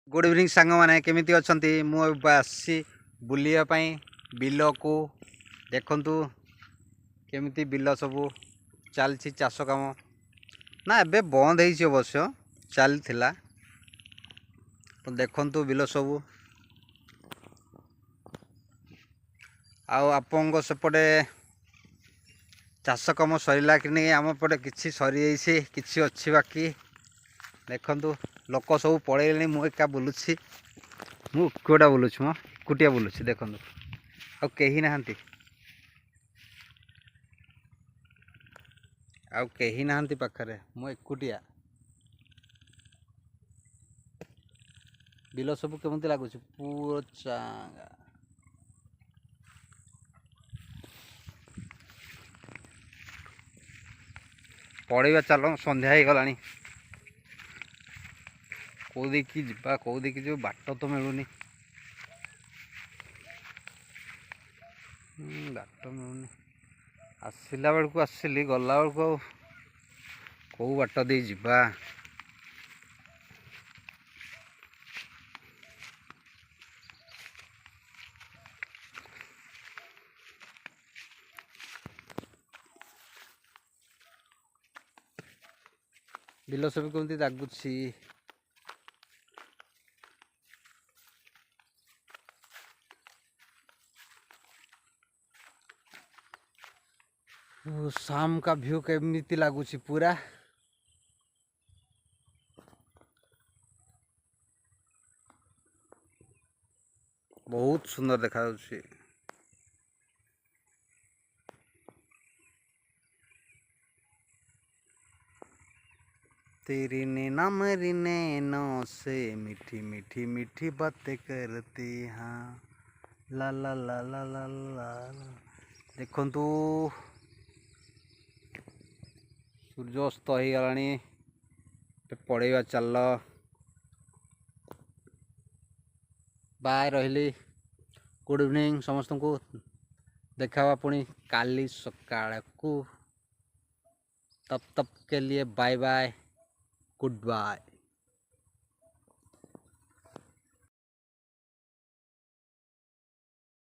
Good evening सांग मैंने केमी अच्छा मुझे आसी बुलापी बिल को देखु केमी बिल सब चलती चाष कम ना एबे बंद हो अवश्य चलता तो देखु बिल सब आपण सेपटे चाष कम सरला कि नहीं आम पटे कि सरी कि अच्छी बाकी देखु लोक सब पलैले मु एका बुलूची मुटा बुलूची मो एकुटिया बुलूची देखु आ कहीं नहांती आउ कहीं नहांती पाखरे मु एकुटिया बिल सब केमती लगुच पूरा चांगा पड़ेगा चलो संध्या हो गला कौदी की जा कौदी की जो बाट तो मिलूनी बाट मिलूनी आसला बेलू आसली गला बेलू कौ बाट दे जा बिल सब कमती लगुच शाम का व्यू केमती लगुच पूरा बहुत सुंदर देखा तेरी नैना मेरी नैनों से मीठी मीठी मीठी बातें करती हाँ ला ला ला ला ला ला देखु सूर्यास्त हो गला पड़ेगा चल बाय रही गुड इवनिंग समस्त को देखा पुणी काली सकाळ को तब तब के लिए बाय बाय गुड बाय।